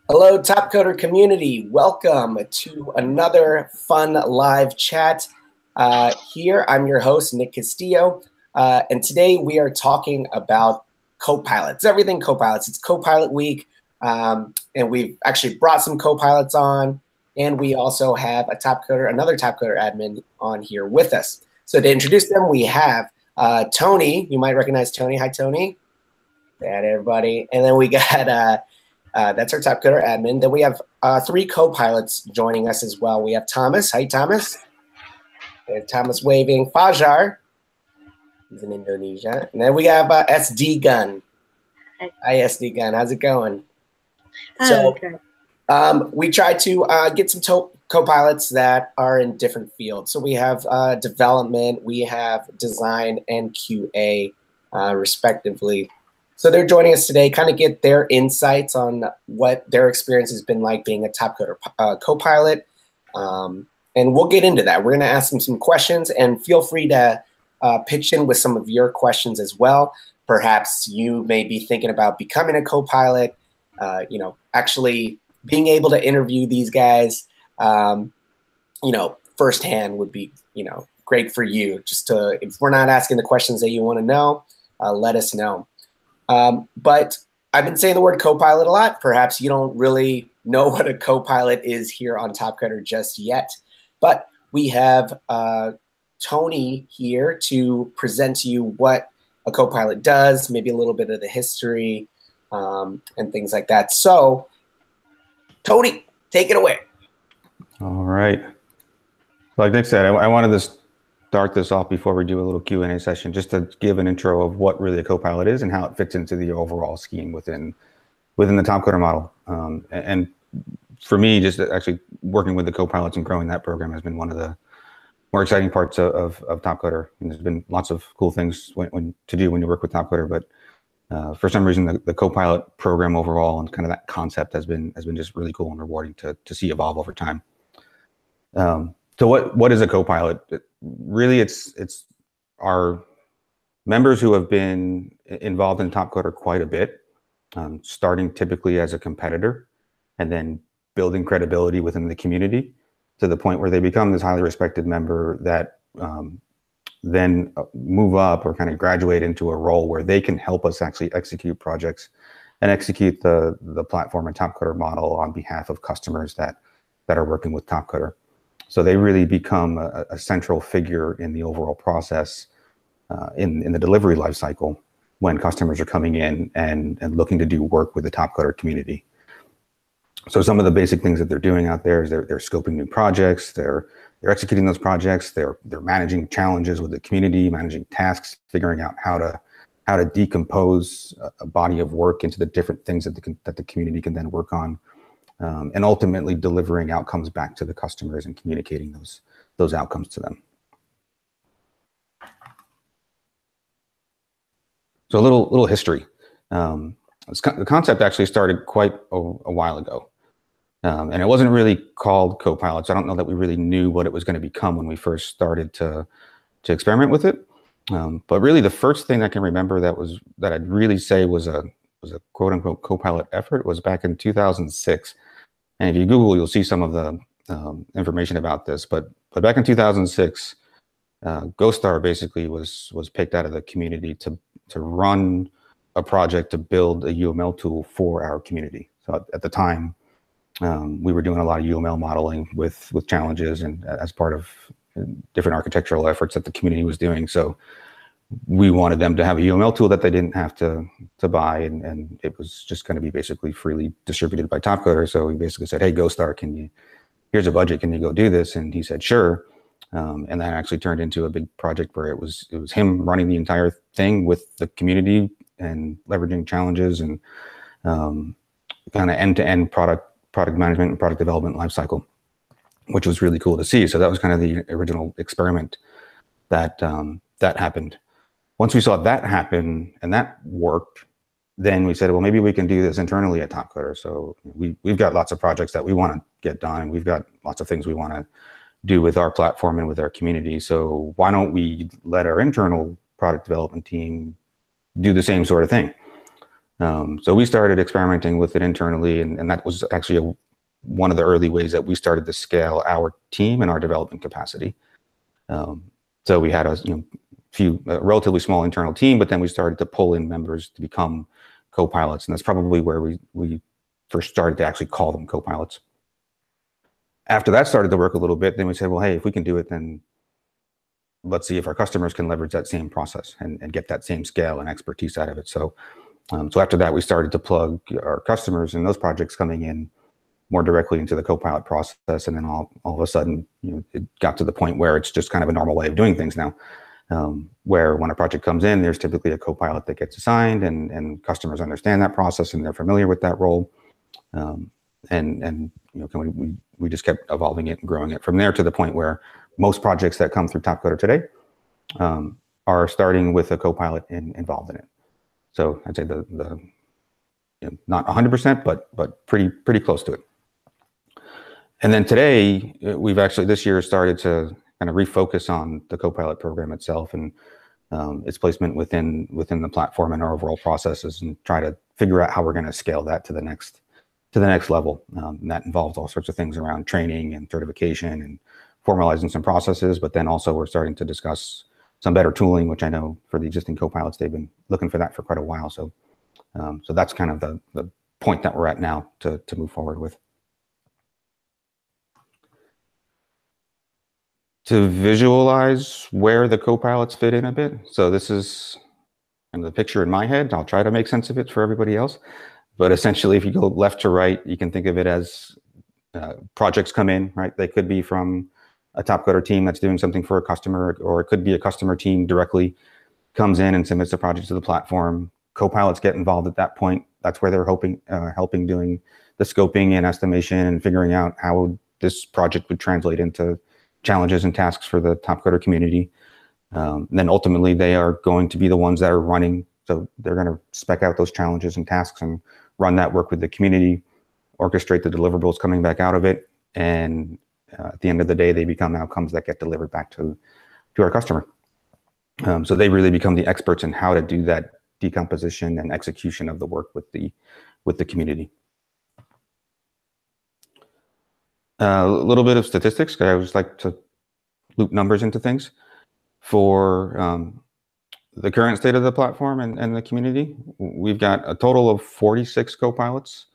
Hello, Topcoder community. Welcome to another fun live chat. Here, I'm your host, Nick Castillo, and today we are talking about Copilots, everything Copilots. It's Copilot week, and we've actually brought some Copilots on, and we also have another Topcoder admin on here with us. So to introduce them, we have Tony. You might recognize Tony. Hi, Tony. Hey, everybody. And then we got... that's our Topcoder admin. Then we have three co-pilots joining us as well. We have Thomas. Hi, Thomas. And Thomas waving. Fajar. He's in Indonesia. And then we have SD Gun. Hi, SD Gun. How's it going? Okay. We try to get some co-pilots that are in different fields. So we have development, we have design, and QA, respectively. So they're joining us today, kind of get their insights on what their experience has been like being a Topcoder Copilot. And we'll get into that. We're going to ask them some questions, and feel free to pitch in with some of your questions as well. Perhaps you may be thinking about becoming a Copilot, actually being able to interview these guys, firsthand would be, great for you. Just to, if we're not asking the questions that you want to know, let us know. But I've been saying the word Copilot a lot. Perhaps you don't really know what a Copilot is here on Topcoder just yet. But we have Tony here to present to you what a Copilot does, maybe a little bit of the history and things like that. So, Tony, take it away. All right. Like Nick said, I wanted to start this off before we do a little Q&A session, just to give an intro of what really a Copilot is and how it fits into the overall scheme within the Topcoder model. And for me, just actually working with the Copilots and growing that program has been one of the more exciting parts of Topcoder. And there's been lots of cool things to do when you work with Topcoder, but for some reason, the Copilot program overall and kind of that concept has been just really cool and rewarding to see evolve over time. So what is a Copilot? Really, it's our members who have been involved in Topcoder quite a bit, starting typically as a competitor and then building credibility within the community to the point where they become this highly respected member that then move up or kind of graduate into a role where they can help us actually execute projects and execute the platform and Topcoder model on behalf of customers that are working with Topcoder. So they really become a central figure in the overall process in the delivery lifecycle when customers are coming in and looking to do work with the Topcoder community. So some of the basic things that they're doing out there is they're scoping new projects, they're executing those projects, they're managing challenges with the community, managing tasks, figuring out how to decompose a body of work into the different things that the community can then work on. And ultimately delivering outcomes back to the customers and communicating those outcomes to them. So a little history. The concept actually started quite a while ago. And it wasn't really called Copilots. I don't know that we really knew what it was going to become when we first started to experiment with it. But really the first thing I can remember that I'd really say was a quote unquote Copilot effort was back in 2006. And if you Google, you'll see some of the information about this. But back in 2006, GoStar basically was picked out of the community to run a project to build a UML tool for our community. So at the time, we were doing a lot of UML modeling with challenges and as part of different architectural efforts that the community was doing. So we wanted them to have a UML tool that they didn't have to buy, and it was just going to be basically freely distributed by Topcoder. So we basically said, hey, GoStar, here's a budget, can you go do this? And he said, sure. And that actually turned into a big project where it was him running the entire thing with the community and leveraging challenges and kind of end-to-end product management and product development lifecycle, which was really cool to see. So that was kind of the original experiment that happened. Once we saw that happen and that worked, then we said, well, maybe we can do this internally at Topcoder. So we've got lots of projects that we want to get done, and we've got lots of things we want to do with our platform and with our community. So why don't we let our internal product development team do the same sort of thing? So we started experimenting with it internally, and that was actually one of the early ways that we started to scale our team and our development capacity. So we had a relatively small internal team, but then we started to pull in members to become copilots, and that's probably where we first started to actually call them copilots. After that started to work a little bit, then we said, well, hey, if we can do it, then let's see if our customers can leverage that same process and get that same scale and expertise out of it. So after that, we started to plug our customers and those projects coming in more directly into the Copilot process. And then all of a sudden, it got to the point where it's just kind of a normal way of doing things now, where when a project comes in, there's typically a Copilot that gets assigned, and customers understand that process and they're familiar with that role. We just kept evolving it and growing it from there to the point where most projects that come through Topcoder today are starting with a Copilot involved in it. So I'd say not 100%, but pretty close to it. And then today, we've actually this year started to kind of refocus on the Copilot program itself and its placement within the platform and our overall processes, and try to figure out how we're going to scale that to the next level. And that involves all sorts of things around training and certification and formalizing some processes, but then also we're starting to discuss some better tooling, which I know for the existing Copilots, they've been looking for that for quite a while. So that's kind of the point that we're at now to move forward with. To visualize where the Copilots fit in a bit. So this is kind of the picture in my head. I'll try to make sense of it for everybody else. But essentially, if you go left to right, you can think of it as projects come in, right? They could be from a Topcoder team that's doing something for a customer, or it could be a customer team directly comes in and submits a project to the platform. Copilots get involved at that point. That's where they're helping doing the scoping and estimation and figuring out how this project would translate into challenges and tasks for the Topcoder community. Then ultimately, they are going to be the ones that are running. So they're going to spec out those challenges and tasks and run that work with the community, orchestrate the deliverables coming back out of it, and at the end of the day, they become outcomes that get delivered back to our customer. So they really become the experts in how to do that decomposition and execution of the work with the community. A little bit of statistics. I always like to loop numbers into things. For the current state of the platform and the community, we've got a total of 46 Copilots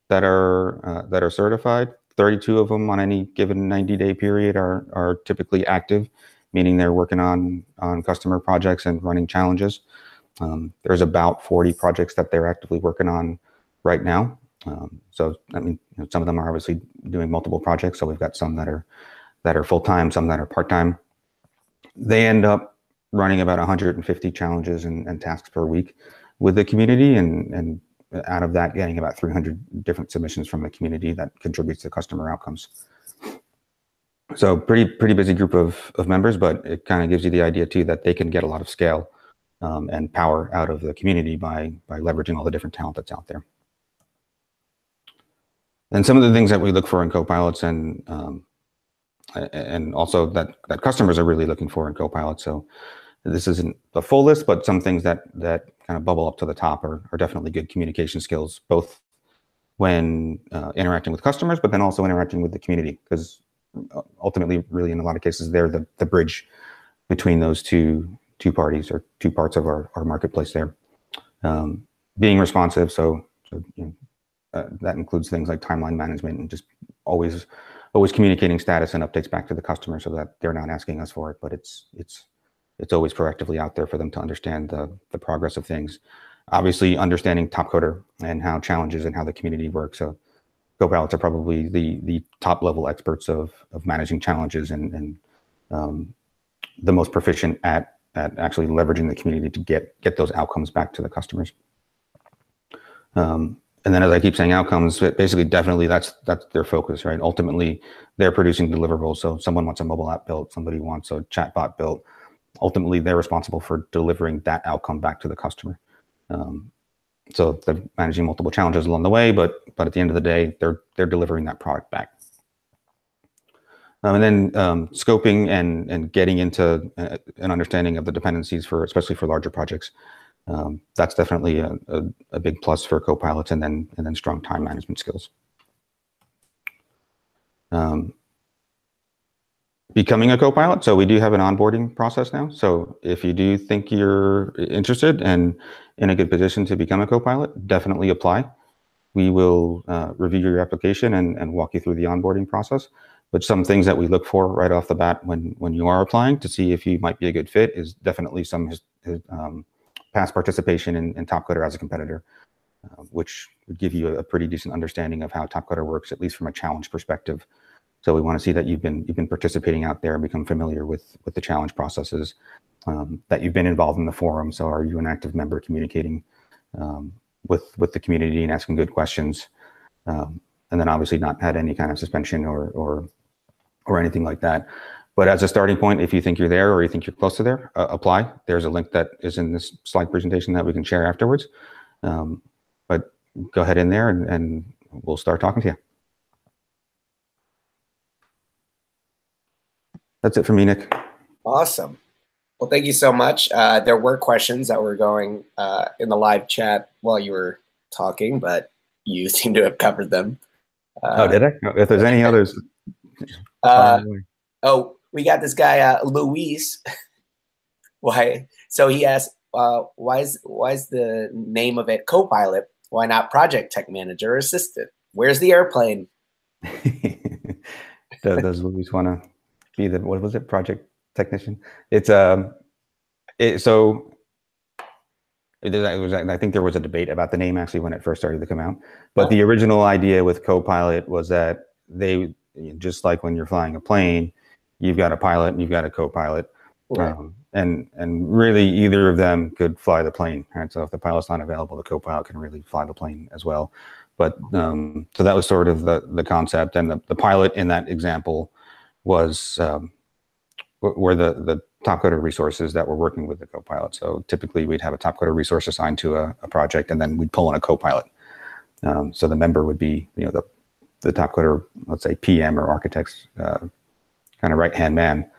that are certified. 32 of them on any given 90-day period are typically active, meaning they're working on customer projects and running challenges. There's about 40 projects that they're actively working on right now. So I mean, some of them are obviously doing multiple projects. So we've got some that are full-time, some that are part-time. They end up running about 150 challenges and tasks per week with the community, and out of that, getting about 300 different submissions from the community that contributes to customer outcomes. So pretty busy group of members, but it kind of gives you the idea too that they can get a lot of scale and power out of the community by leveraging all the different talent that's out there. And some of the things that we look for in Copilots and also that customers are really looking for in Copilot. So this isn't the full list, but some things that kind of bubble up to the top are definitely good communication skills, both when interacting with customers, but then also interacting with the community, because ultimately, really, in a lot of cases, they're the bridge between those two parties or two parts of our marketplace there. Being responsive, so that includes things like timeline management and just always communicating status and updates back to the customer so that they're not asking us for it, but it's always proactively out there for them to understand the progress of things. Obviously, understanding Topcoder and how challenges and how the community works. So Copilots are probably the top level experts of managing challenges and the most proficient at actually leveraging the community to get those outcomes back to the customers. And then, as I keep saying, outcomes, basically, definitely that's their focus, right? Ultimately, they're producing deliverables. So someone wants a mobile app built, somebody wants a chatbot built. Ultimately, they're responsible for delivering that outcome back to the customer. So they're managing multiple challenges along the way, but at the end of the day, they're delivering that product back. And then scoping and getting into an understanding of the dependencies especially for larger projects. That's definitely a big plus for copilots, and then strong time management skills. Becoming a copilot. So we do have an onboarding process now. So if you do think you're interested and in a good position to become a copilot, definitely apply. We will review your application and walk you through the onboarding process. But some things that we look for right off the bat when you are applying to see if you might be a good fit is definitely some past participation in Topcoder as a competitor, which would give you a pretty decent understanding of how Topcoder works, at least from a challenge perspective. So we want to see that you've been participating out there and become familiar with the challenge processes, that you've been involved in the forum. So are you an active member communicating with the community and asking good questions, and then obviously not had any kind of suspension or anything like that. But as a starting point, if you think you're there or you think you're close to there, apply. There's a link that is in this slide presentation that we can share afterwards. But go ahead in there and we'll start talking to you. That's it for me, Nick. Awesome. Well, thank you so much. There were questions that were going in the live chat while you were talking, but you seem to have covered them. Oh, did I? If there's any others. Oh, we got this guy, Luis. Why? So he asked, why is the name of it Copilot? Why not Project Tech Manager or Assistant? Where's the airplane? Does Luis want to be the, what was it, project technician? It's I think there was a debate about the name actually when it first started to come out. But the original idea with Copilot was that they, just like when you're flying a plane, you've got a pilot and you've got a co-pilot, right. And really either of them could fly the plane, right? So if the pilot's not available, the co-pilot can really fly the plane as well. But so that was sort of the concept, and the pilot in that example was were the Topcoder resources that were working with the Copilot. So typically we'd have a Topcoder resource assigned to a project, and then we'd pull in a Copilot. So the member would be, the Topcoder, let's say PM or architect's kind of right-hand man.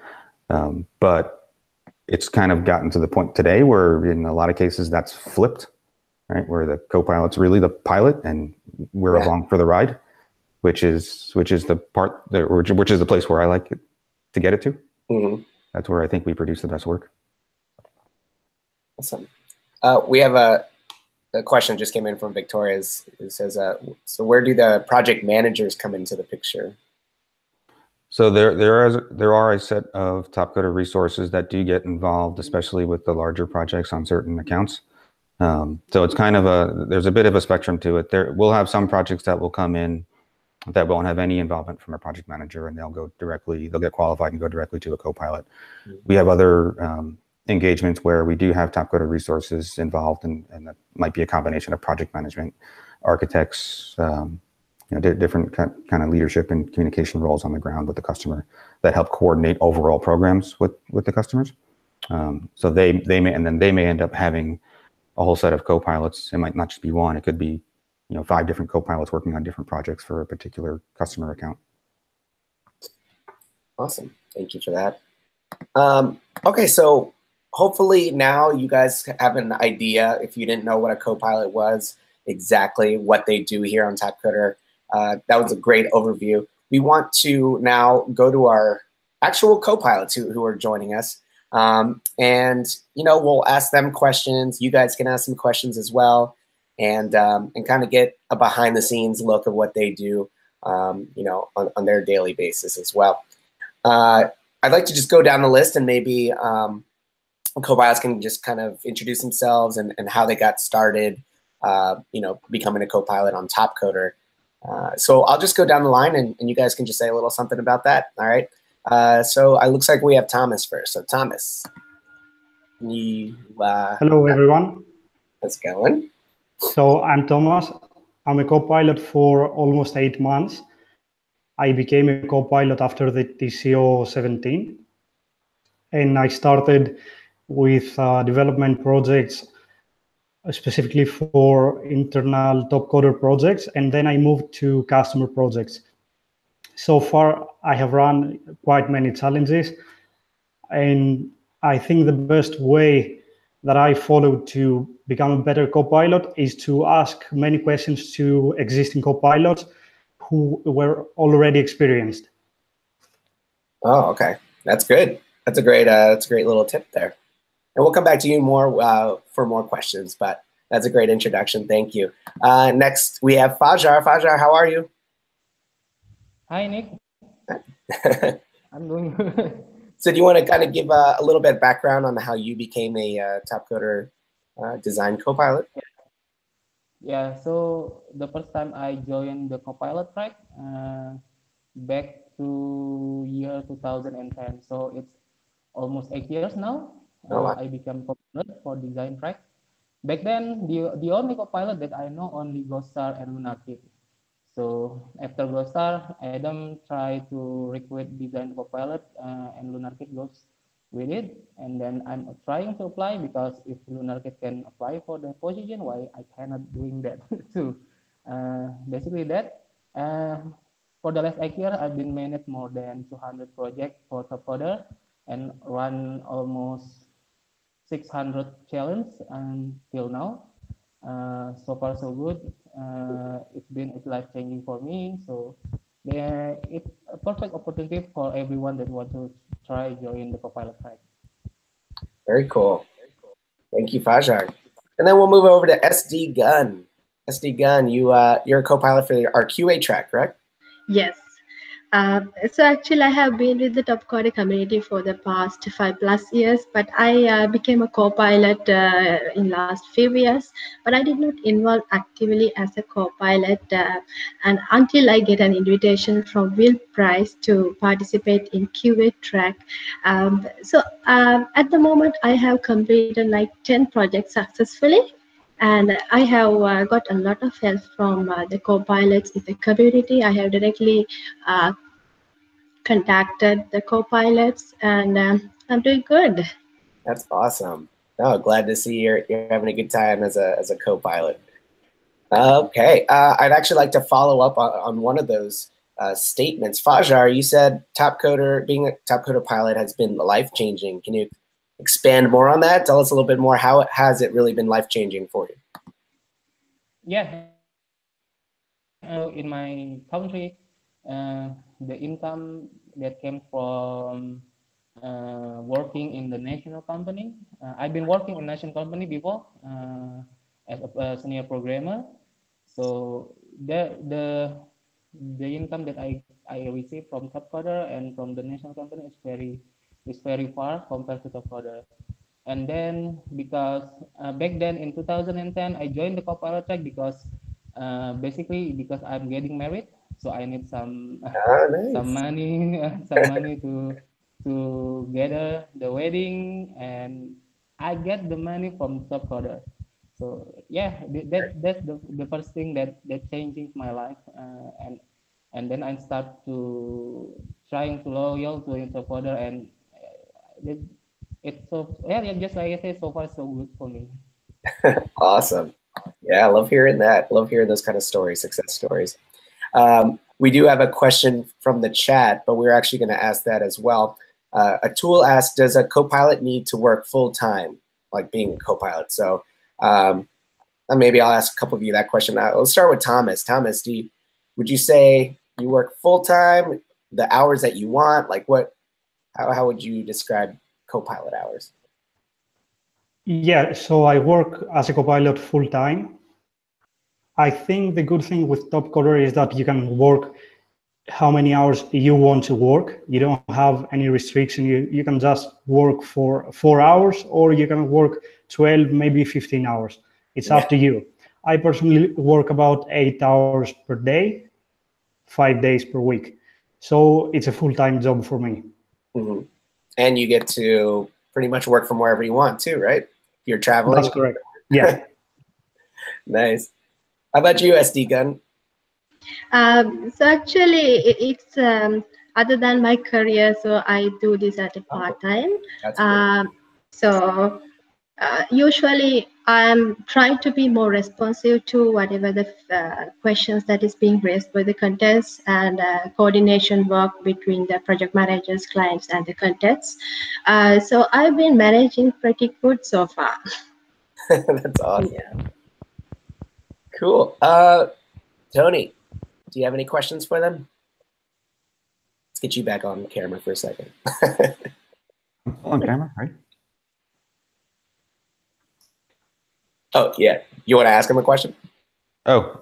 But it's kind of gotten to the point today where in a lot of cases that's flipped, right? Where the Copilot's really the pilot and we're along for the ride, which is the part that, which is the place where I like it to get it to. Mm-hmm. That's where I think we produce the best work. Awesome. We have a question just came in from Victoria. It says, so where do the project managers come into the picture? So there are a set of Topcoder resources that do get involved, especially with the larger projects on certain accounts. So it's kind of there's a bit of a spectrum to it. We'll have some projects that will come in that won't have any involvement from a project manager, and they'll get qualified and go directly to a co-pilot. Mm-hmm. We have other engagements where we do have Topcoder resources involved, and that might be a combination of project management, architects, different kind of leadership and communication roles on the ground with the customer that help coordinate overall programs with the customers. So they may end up having a whole set of co-pilots. It might not just be one. It could be 5 different co-pilots working on different projects for a particular customer account. Awesome. Thank you for that. Okay, so hopefully now you guys have an idea, if you didn't know what a co-pilot was, exactly what they do here on Topcoder. That was a great overview. We want to now go to our actual co-pilots who are joining us. And we'll ask them questions. You guys can ask some questions as well, and kind of get a behind the scenes look of what they do, on their daily basis as well. I'd like to just go down the list, and maybe co-pilots can just kind of introduce themselves and how they got started, becoming a co-pilot on Topcoder. So I'll just go down the line, and you guys can just say a little something about that. All right. So it looks like we have Thomas first. So Thomas, hello everyone. How's it going? So I'm Thomas. I'm a co-pilot for almost 8 months. I became a co-pilot after the TCO 17, and I started with development projects specifically for internal Topcoder projects, and then I moved to customer projects. So far, I have run quite many challenges, and I think the best way that I followed to become a better copilot is to ask many questions to existing copilots who were already experienced. Oh, okay. That's good. That's a great little tip there. And we'll come back to you more for more questions, but that's a great introduction. Thank you. Next, we have Fajar. Fajar, how are you? Hi, Nick. I'm doing good. So do you want to kind of give a little bit of background on how you became a Topcoder design copilot? Yeah, so the first time I joined the Copilot track back to year 2010. So it's almost 8 years now. Oh, wow. I became Copilot for design track. Back then, the only Copilot that I know only Ghostar and Lunarkit. So after Ghostar, Adam tried to recruit design Copilot and Lunarkit goes with it. And then I'm trying to apply because if Lunarkit can apply for the position, why I cannot doing that too? Basically that. For the last 8 years, I've been managed more than 200 projects for Topcoder and run almost 600 challenges until now. So far so good. It's life-changing for me. So it's a perfect opportunity for everyone that wants to try join the Copilot track. Very cool. Thank you, Fajar. And then we'll move over to SD Gun. SD Gun, you're a copilot for our QA track, correct? Yes. So actually, I have been with the Topcoder community for the past 5+ years, but I became a co-pilot in last few years. But I did not involve actively as a co-pilot, and until I get an invitation from Will Price to participate in QA track. At the moment, I have completed like 10 projects successfully. And I have got a lot of help from the co-pilots in the community. I have directly contacted the co-pilots, and I'm doing good. That's awesome. Oh, glad to see you're having a good time as a co-pilot. Okay, I'd actually like to follow up on one of those statements. Fajar, you said being a Topcoder pilot has been life-changing. Can you expand more on that? Tell us a little bit more. How has it really been life-changing for you? Yeah. In my country, the income that came from working in the national company. I've been working in national company before as a senior programmer. So the income that I receive from Topcoder and from the national company is very far compared to Topcoder. And then because back then in 2010, I joined the Copilot track because basically because I'm getting married, so I need some nice. some money to gather the wedding, and I get the money from Topcoder. So yeah, that's the first thing that changing my life, and then I start to trying to loyal to Topcoder, and it's so yeah, just like I said, so far so good for me. Awesome. Yeah, I love hearing that. Love hearing those kind of stories, success stories. We do have a question from the chat, but we're actually going to ask that as well. A tool asks, does a copilot need to work full-time, like being a copilot? So maybe I'll ask a couple of you that question. Let's start with Thomas. Thomas, would you say you work full-time, the hours that you want? Like how would you describe copilot hours? Yeah, so I work as a copilot full-time. I think the good thing with Topcoder is that you can work how many hours you want to work. You don't have any restriction. You can just work for 4 hours, or you can work 12, maybe 15 hours. It's up to you. I personally work about 8 hours per day, 5 days per week. So it's a full-time job for me. Mm-hmm. And you get to pretty much work from wherever you want too, right? You're traveling? That's correct. Yeah. Nice. How about you, SD Gun? So actually, it's other than my career, so I do this at a part-time. Usually I'm trying to be more responsive to whatever the questions that is being raised by the contents, and coordination work between the project managers, clients, and the contents. So I've been managing pretty good so far. That's awesome. Yeah. Cool. Tony, do you have any questions for them? Let's get you back on camera for a second. On camera, right? Oh, yeah. You want to ask him a question? Oh,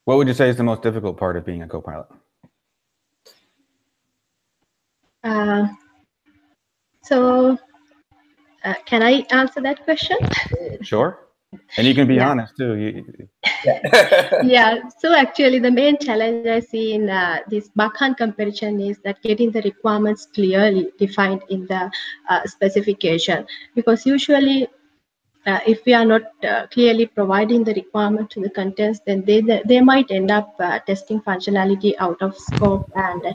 what would you say is the most difficult part of being a co-pilot? Can I answer that question? Sure. And you can be Yeah. honest too. Yeah, so actually the main challenge I see in this backhand comparison is that getting the requirements clearly defined in the specification, because usually if we are not clearly providing the requirement to the contents, then they might end up testing functionality out of scope, and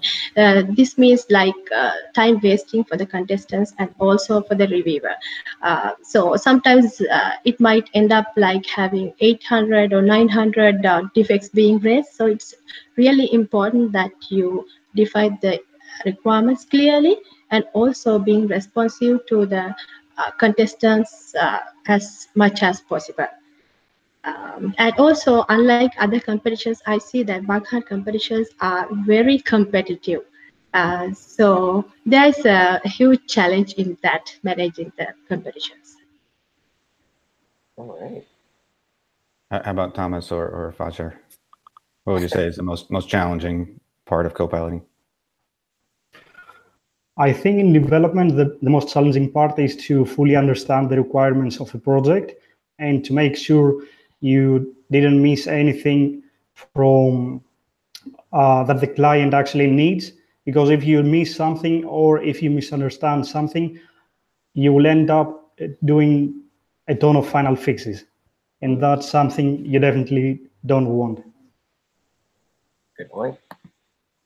this means like time wasting for the contestants and also for the reviewer. So sometimes it might end up like having 800 or 900 defects being raised. So it's really important that you define the requirements clearly and also being responsive to the contestants as much as possible. And also, unlike other competitions, I see that backhand competitions are very competitive. So there's a huge challenge in that, managing the competitions. All right. How about Thomas or Fajar? What would you say is the most challenging part of co-piloting? I think in development, the most challenging part is to fully understand the requirements of a project and to make sure you didn't miss anything from that the client actually needs. Because if you miss something or if you misunderstand something, you will end up doing a ton of final fixes. And that's something you definitely don't want. Good point.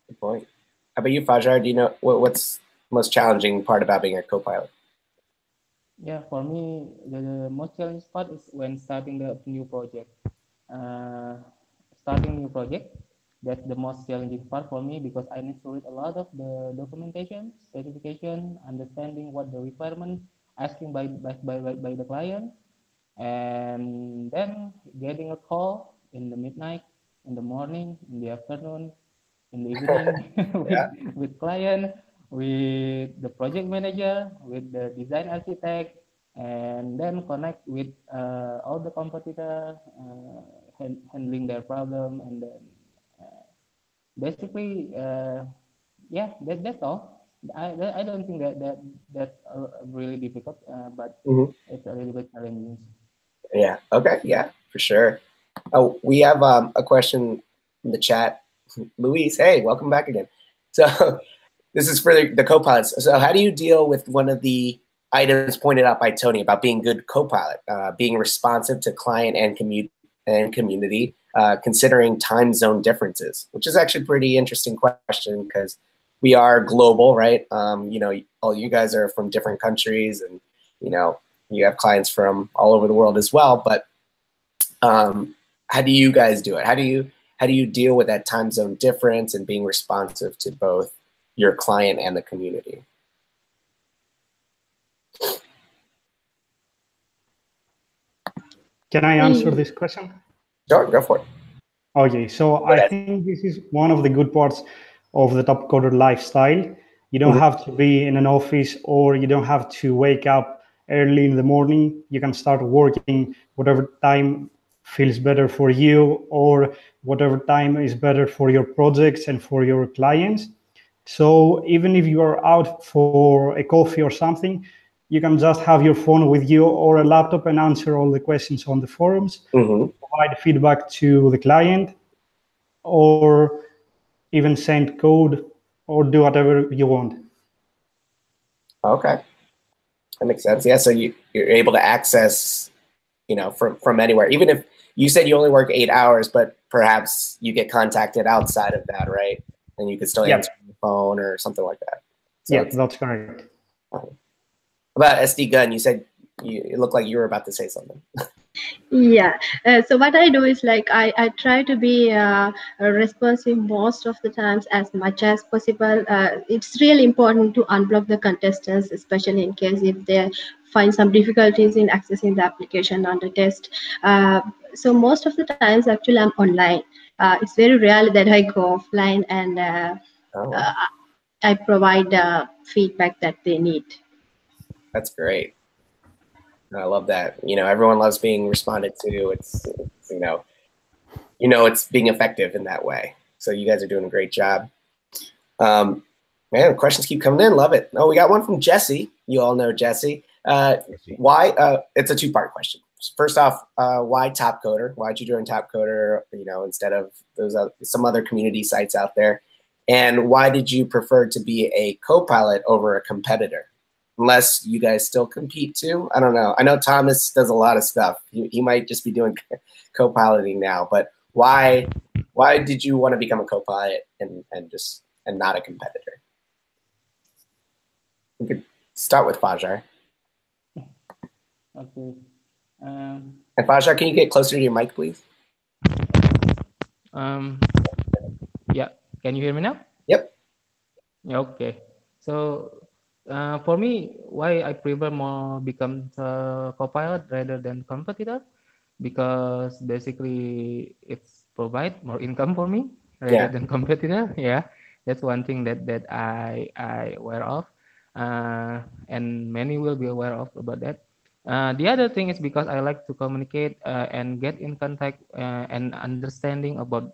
Good point. How about you, Fajar? Do you know what's the most challenging part about being a co-pilot? Yeah, for me, the most challenging part is when starting the new project. Starting new project, that's the most challenging part for me, because I need to read a lot of the documentation, specification, understanding what the requirement asking by the client, and then getting a call in the midnight, in the morning, in the afternoon, in the evening with client, with the project manager, with the design architect, and then connect with all the competitor, handling their problem, and then basically, yeah, that's all. I don't think that's really difficult, but it's a little bit challenging. Yeah. Okay. Yeah, for sure. Oh, we have a question in the chat. Luis, hey, welcome back again. So this is for the co-pilots. So how do you deal with one of the items pointed out by Tony about being good co-pilot, being responsive to client and community, considering time zone differences, which is actually a pretty interesting question because we are global, right? You know, all you guys are from different countries, and you know, you have clients from all over the world as well. But how do you guys do it? How do you deal with that time zone difference and being responsive to both your client and the community? Can I answer this question? Sure, go for it. Okay, so I think this is one of the good parts of the Topcoder lifestyle. You don't have to be in an office, or you don't have to wake up early in the morning. You can start working whatever time feels better for you, or whatever time is better for your projects and for your clients. So even if you are out for a coffee or something, you can just have your phone with you or a laptop and answer all the questions on the forums, provide feedback to the client, or even send code or do whatever you want. Okay, that makes sense. Yeah, so you're able to access, you know, from anywhere. Even if you said you only work 8 hours, but perhaps you get contacted outside of that, right? And you could still answer the phone or something like that. So yeah, that's correct. About SD Gun, you said it looked like you were about to say something. Yeah. So what I do is like I try to be responsive most of the times as much as possible. It's really important to unblock the contestants, especially in case if they find some difficulties in accessing the application on the test. So most of the times, actually, I'm online. It's very rare that I go offline and Oh, uh, I provide feedback that they need. that's great. I love that. Everyone loves being responded to. It's it's being effective in that way. So you guys are doing a great job. Man, questions keep coming in. Love it. Oh, we got one from Jesse. You all know Jesse. Why? It's a two-part question. First off, why Topcoder? Why'd you join Topcoder? Instead of those some other community sites out there. And why did you prefer to be a co-pilot over a competitor? Unless you guys still compete too. I don't know. I know Thomas does a lot of stuff. He might just be doing co-piloting now. But why did you want to become a co-pilot and not a competitor? We could start with Fajar. Okay. And Fajar, can you get closer to your mic, please? Yeah. Can you hear me now? Yep. Okay. So for me, why I prefer more become a copilot rather than competitor, because basically it's provide more income for me rather than competitor. Yeah, that's one thing that I aware of, and many will be aware of about that. The other thing is because I like to communicate and get in contact and understanding about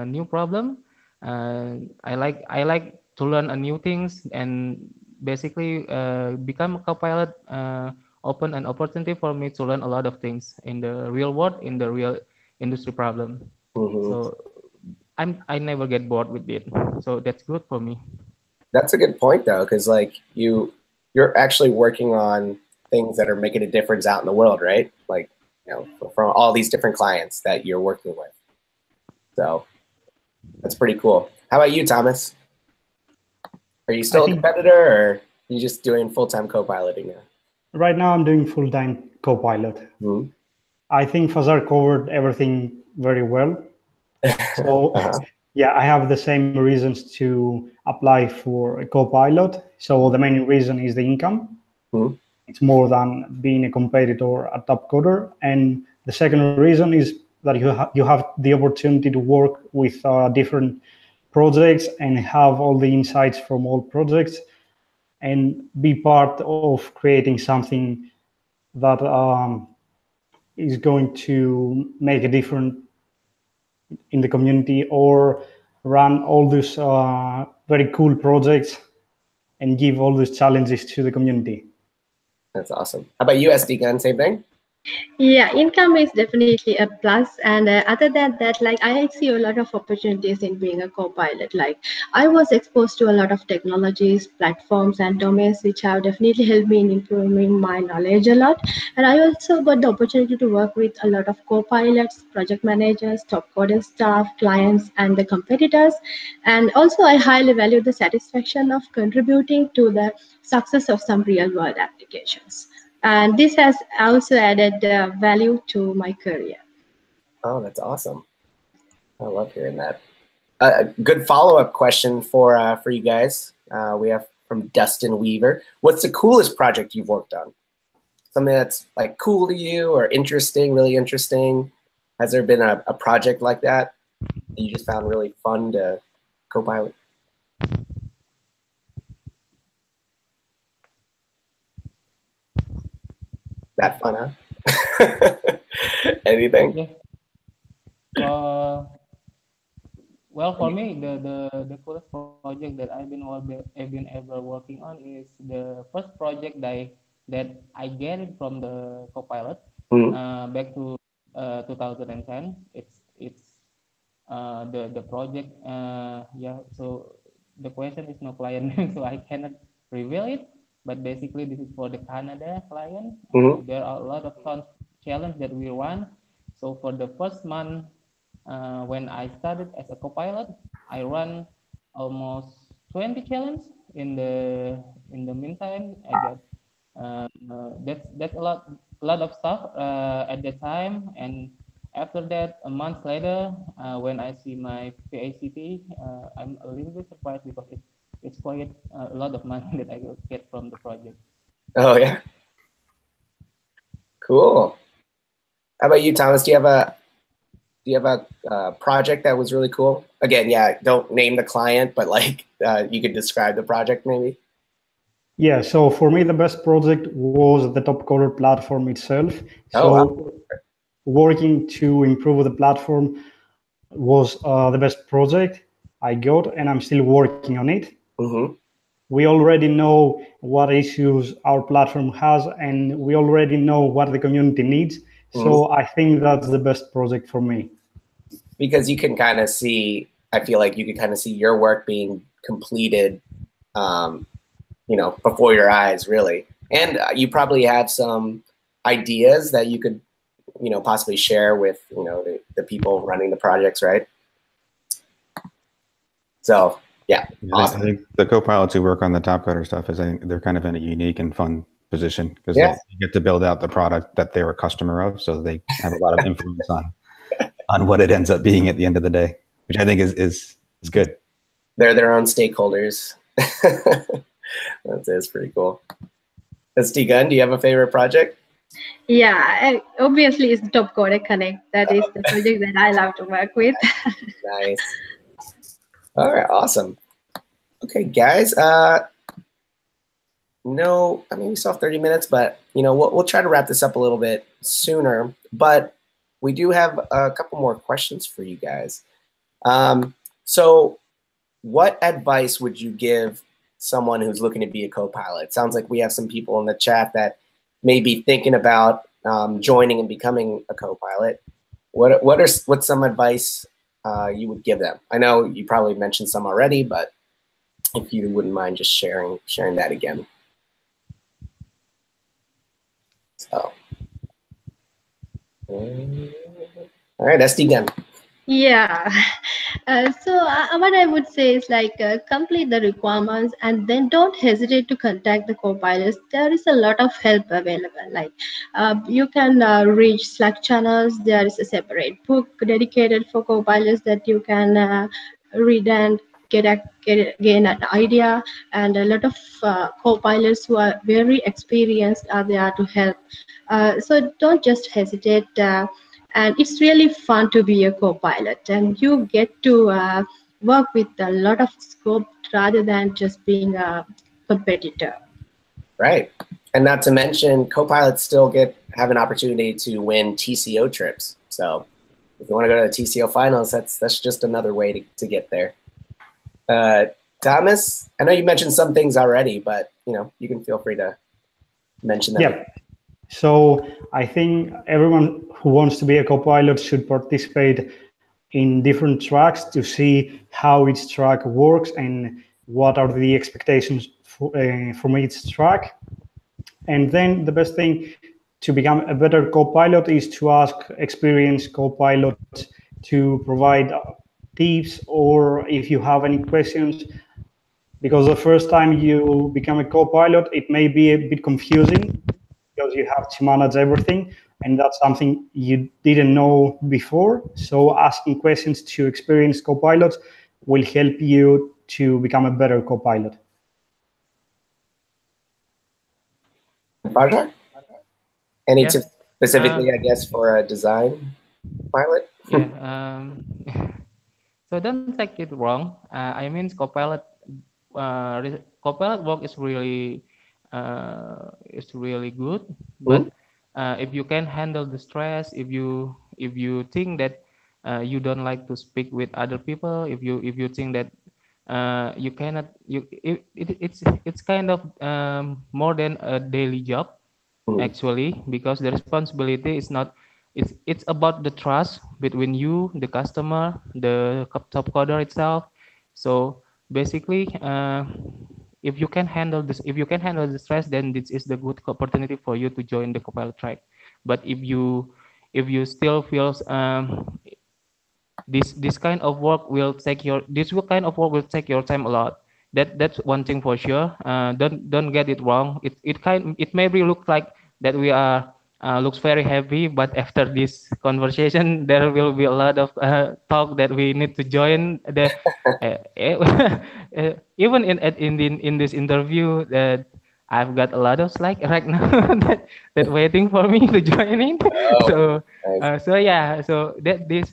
new problem. I like to learn a new things, and basically become a copilot open an opportunity for me to learn a lot of things in the real world, in the real industry problem. So I never get bored with it, so that's good for me. That's a good point though, because like you're actually working on things that are making a difference out in the world, right? Like from all these different clients that you're working with. So that's pretty cool. How about you, Thomas? Are you still a competitor, or are you just doing full-time co-piloting now? Right now, I'm doing full-time co-pilot. I think Fajar covered everything very well. So yeah, I have the same reasons to apply for a co-pilot. So the main reason is the income. It's more than being a competitor at Topcoder. And the second reason is that you have the opportunity to work with different projects and have all the insights from all projects and be part of creating something that is going to make a difference in the community or run all these very cool projects and give all these challenges to the community. That's awesome. How about you, SD Gun? Same thing? Yeah, income is definitely a plus, and other than that, like I see a lot of opportunities in being a co-pilot. Like I was exposed to a lot of technologies, platforms, and domains which have definitely helped me in improving my knowledge a lot. And I also got the opportunity to work with a lot of co-pilots, project managers, top coding staff, clients, and the competitors. And also, I highly value the satisfaction of contributing to the success of some real-world applications. And this has also added value to my career. Oh, that's awesome. I love hearing that. A good follow-up question for you guys. We have from Dustin Weaver. What's the coolest project you've worked on? Something that's like cool to you or interesting, really interesting? Has there been a project like that you just found really fun to co-pilot? That fun, huh? Anything? Yeah. Well, for me, the coolest project that I've been ever working on is the first project that I get it from the Copilot back to 2010. It's the project. Yeah. So the question is no client name, so I cannot reveal it. But basically, this is for the Canada client. There are a lot of challenges that we run. So for the first month, when I started as a copilot, I run almost 20 challenges. In the meantime, I got That's a lot of stuff at the time. And after that, a month later, when I see my PACT, I'm a little bit surprised because it's quite a lot of money that I will get from the project. Oh yeah, cool. How about you, Thomas? Do you have a project that was really cool? Again, yeah, don't name the client, but like you could describe the project maybe. Yeah, so for me, the best project was the Topcoder platform itself. Oh, So wow. working to improve the platform was the best project I got, and I'm still working on it. Mm-hmm. We already know what issues our platform has, and we already know what the community needs. So I think that's the best project for me. Because you can kind of see, I feel like you can kind of see your work being completed, you know, before your eyes, really. And you probably have some ideas that you could, you know, possibly share with, you know, the people running the projects, right? So, yeah, awesome. I think the copilots who work on the Topcoder stuff is, I think they're kind of in a unique and fun position because they get to build out the product that they're a customer of, so they have a lot of influence on what it ends up being at the end of the day, which I think is good. They're their own stakeholders. That's pretty cool. Gun, do you have a favorite project? Yeah, obviously it's Topcoder Connect. That is the project that I love to work with. Nice. All right, awesome. Okay, guys. No, I mean, we still have 30 minutes, but you know, we'll try to wrap this up a little bit sooner. But we do have a couple more questions for you guys. So, what advice would you give someone who's looking to be a co-pilot? It sounds like we have some people in the chat that may be thinking about joining and becoming a co-pilot. What's some advice you would give them? I know you probably mentioned some already, but if you wouldn't mind just sharing that again. So, all right, Gun. Yeah. What I would say is like complete the requirements and then don't hesitate to contact the co-pilots. There is a lot of help available. Like you can reach Slack channels. There is a separate book dedicated for co-pilots that you can read and gain an idea. And a lot of co-pilots who are very experienced are there to help. So don't just hesitate. And it's really fun to be a co-pilot, and you get to work with a lot of scope rather than just being a competitor. Right. And not to mention, co-pilots still have an opportunity to win TCO trips. So if you want to go to the TCO finals, that's just another way to get there. Thomas, I know you mentioned some things already, but you know, you can feel free to mention them. Yeah. So I think everyone who wants to be a co-pilot should participate in different tracks to see how each track works and what are the expectations from each track. And then the best thing to become a better co-pilot is to ask experienced co-pilots to provide tips, or if you have any questions, because the first time you become a co-pilot, it may be a bit confusing because you have to manage everything, and that's something you didn't know before. So asking questions to experienced co-pilots will help you to become a better co-pilot. Bhajar? Any tips specifically, I guess, for a design pilot? Yeah. So don't take it wrong. I mean, Copilot work is really good. But if you can handle the stress, if you think that you don't like to speak with other people, if you think that you cannot, it's kind of more than a daily job, actually, because the responsibility is not. It's about the trust between you, the customer, the Topcoder itself. So basically, if you can handle this, if you can handle the stress, then this is the good opportunity for you to join the Copilot track. But if you still feel this kind of work will take your time a lot, That's one thing for sure. Don't get it wrong. It maybe look like that we are looks very heavy, but after this conversation, there will be a lot of talk that we need to join. The even in this interview that I've got a lot of Slack right now that waiting for me to join in. Oh, So nice. so yeah, so that this.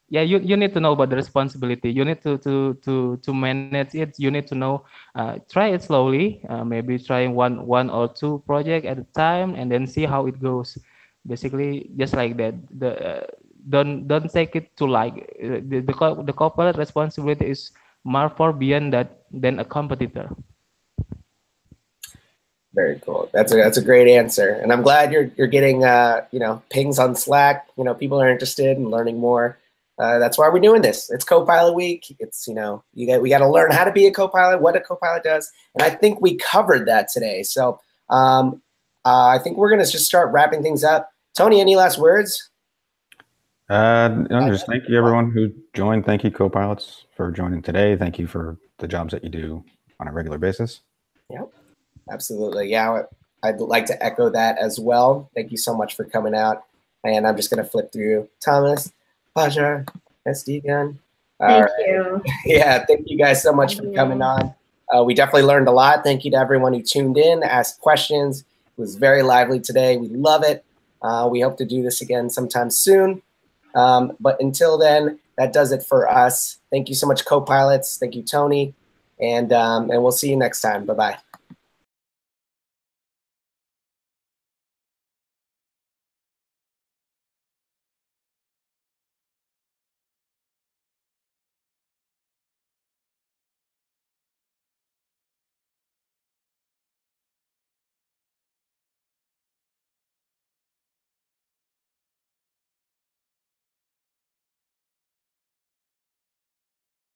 Yeah, you need to know about the responsibility. You need to manage it. You need to know, try it slowly, maybe trying one or two project at a time, and then see how it goes. Basically just like that. Don't take it to like the corporate responsibility is more far beyond that than a competitor. Very cool. That's a great answer, and I'm glad you're getting you know, pings on Slack. You know, people are interested in learning more. That's why we're doing this. It's Copilot Week. It's, you know, we got to learn how to be a Copilot, what a Copilot does, and I think we covered that today. So I think we're gonna just start wrapping things up. Tony, any last words? No, just thank you everyone who joined. Thank you Copilots for joining today. Thank you for the jobs that you do on a regular basis. Yep, absolutely. Yeah, I'd like to echo that as well. Thank you so much for coming out. And I'm just gonna flip through Thomas, Paja, SD gun. Thank you. Yeah, thank you guys so much for coming on. We definitely learned a lot. Thank you to everyone who tuned in, asked questions. It was very lively today. We love it. We hope to do this again sometime soon. But until then, that does it for us. Thank you so much, Copilots. Thank you, Tony. And we'll see you next time. Bye-bye.